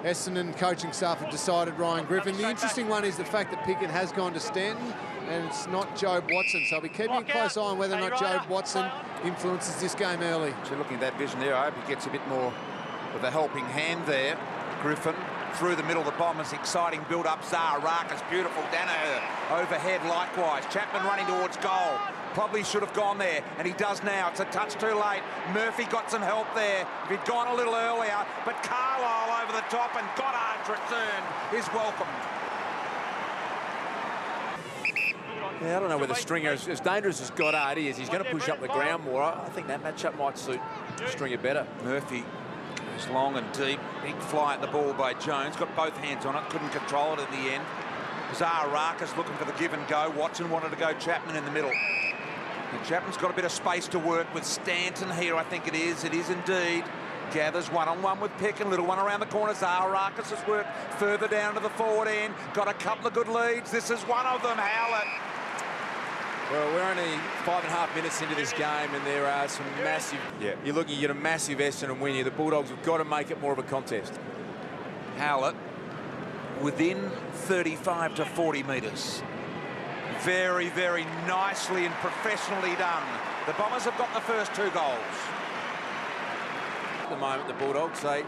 Essendon coaching staff have decided Ryan Griffin. The interesting one is the fact that Pickett has gone to Stanton and it's not Jobe Watson. So I'll be keeping a close eye on whether or not Jobe Watson influences this game early. So looking at that vision there, I hope he gets a bit more of a helping hand there. Griffin through the middle of the Bombers, exciting build-up. Rakas, beautiful. Danaher overhead likewise. Chapman running towards goal. Probably should have gone there, and he does now. It's a touch too late. Murphy got some help there. If he'd gone a little earlier, but Carlisle over the top, and Goddard's return is welcomed. Yeah, I don't know whether Stringer is as dangerous as Goddard is. He's going to push up the ground more. I think that matchup might suit Stringer better. Murphy goes long and deep. Big fly at the ball by Jones. Got both hands on it. Couldn't control it in the end. Rakas looking for the give and go. Watson wanted to go Chapman in the middle. And Chapman's got a bit of space to work with Stanton here, I think it is. It is indeed. Gathers one-on-one with Pick and little one around the corner. Rakas has worked further down to the forward end. Got a couple of good leads. This is one of them, Howlett. Well, we're only 5.5 minutes into this game, and there are some massive... Yeah. You're looking at a massive Essendon win here. The Bulldogs have got to make it more of a contest. Howlett within 35 to 40 metres. Very, very nicely and professionally done. The Bombers have got the first 2 goals. At the moment, the Bulldogs, they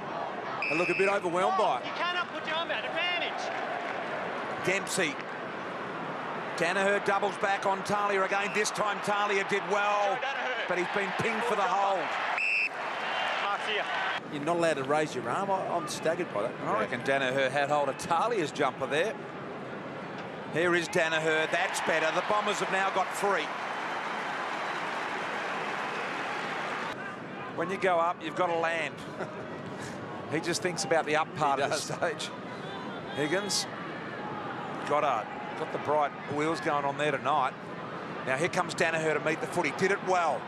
look a bit overwhelmed by it. You cannot put your arm out. Advantage. Dempsey. Danaher doubles back on Talia again. This time Talia did well, but he's been pinged for the hold. You're not allowed to raise your arm. I'm staggered by that. I reckon Danaher had hold of Talia's jumper there. Here is Danaher. That's better. The Bombers have now got 3. When you go up, you've got to land. He just thinks about the up part of the stage. Higgins. Goddard. Got the bright wheels going on there tonight. Now here comes Danaher to meet the footy. Did it well.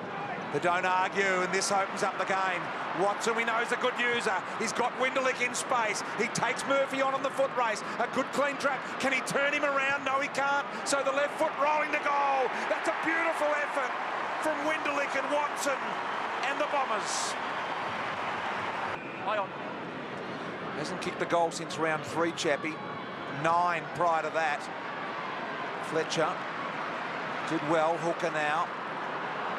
They don't argue, and this opens up the game. Watson, we know, is a good user. He's got Winderlick in space. He takes Murphy on the foot race. A good clean trap. Can he turn him around? No, he can't. So the left foot rolling to goal. That's a beautiful effort from Winderlick and Watson and the Bombers. Hasn't kicked the goal since round 3, Chappie. 9 prior to that. Fletcher did well. Hooker now.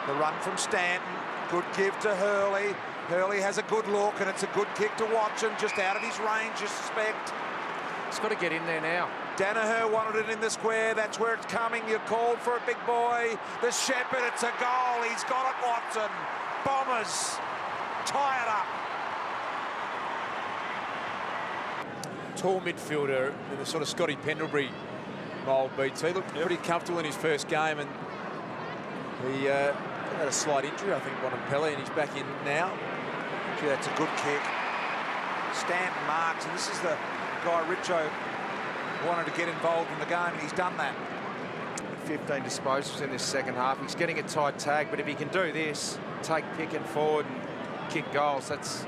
The run from Stanton. Good give to Hurley. Hurley has a good look, and it's a good kick to Watson. Just out of his range, you suspect. He's got to get in there now. Danaher wanted it in the square. That's where it's coming. You called for it, big boy. The Shepherd, it's a goal. He's got it, Watson. Bombers tie it up. Tall midfielder in the sort of Scotty Pendlebury mould beats. He looked pretty comfortable in his first game, and he had a slight injury, I think, Bonampelli, and he's back in now. Gee, that's a good kick. Stanton marks, and this is the guy Richo wanted to get involved in the game, and he's done that. 15 disposals in this second half. He's getting a tight tag, but if he can do this, take Pickett forward and kick goals, that's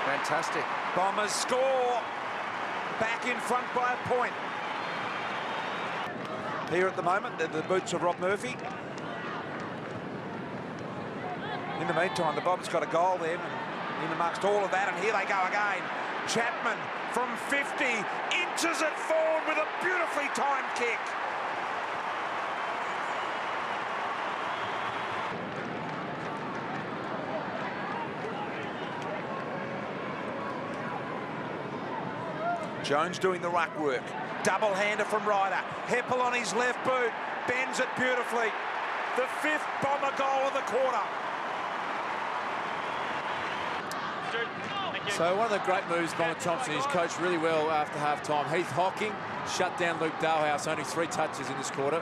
fantastic. Bombers score. Back in front by a point. Here at the moment, the boots of Rob Murphy. In the meantime, the Bombers got a goal there, and in amongst all of that, and here they go again. Chapman from 50 inches it forward with a beautifully timed kick. Jones doing the ruck work. Double-hander from Ryder. Heppel on his left boot. Bends it beautifully. The 5th Bomber goal of the quarter. So one of the great moves, Bomber Thompson, he's coached really well after half-time. Heath Hocking shut down Luke Dalhouse, only 3 touches in this quarter.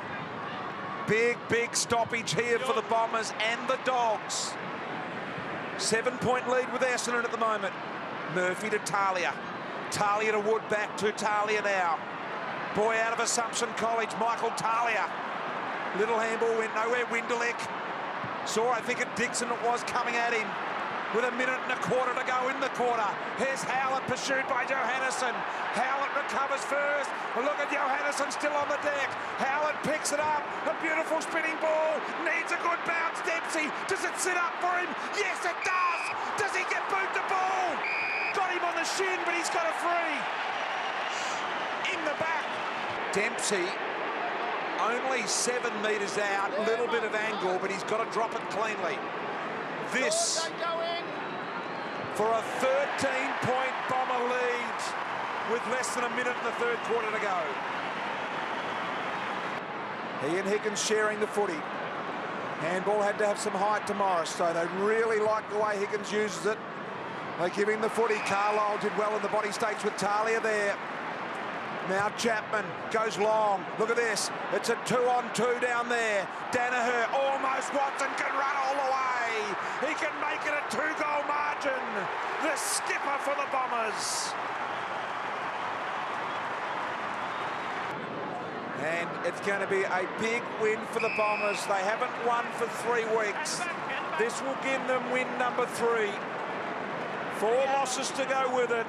Big, big stoppage here for the Bombers and the Dogs. 7-point lead with Essendon at the moment. Murphy to Talia. Talia to Wood, back to Talia now. Boy out of Assumption College, Michael Talia. Little handball went nowhere, Winderlick. Saw, I think, at Dixon it was coming at him. With 1.25 minutes to go in the quarter. Here's Howlett pursued by Johannesson. Howlett recovers first. Look at Johannesson still on the deck. Howlett picks it up. A beautiful spinning ball. Needs a good bounce. Dempsey, does it sit up for him? Yes, it does. Does he get boot the ball? Got him on the shin, but he's got a free. In the back. Dempsey, only 7 metres out, a little bit of angle, but he's got to drop it cleanly. This for a 13-point Bomber lead with less than a minute in the third quarter to go. He and Higgins sharing the footy. Handball had to have some height to Morris, so they really like the way Higgins uses it. They give him the footy. Carlisle did well in the body stakes with Talia there. Now Chapman goes long. Look at this. It's a 2-on-2 down there. Danaher almost. Watson can run all the way. He can make it a 2-goal margin. The skipper for the Bombers. And it's going to be a big win for the Bombers. They haven't won for 3 weeks. This will give them win number 3. 4 losses to go with it.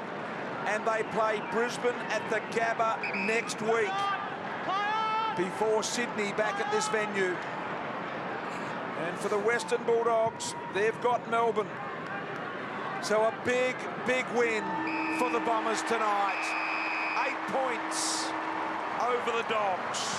And they play Brisbane at the Gabba next week before Sydney back at this venue. And for the Western Bulldogs, they've got Melbourne. So a big, big win for the Bombers tonight. 8 points over the Dogs.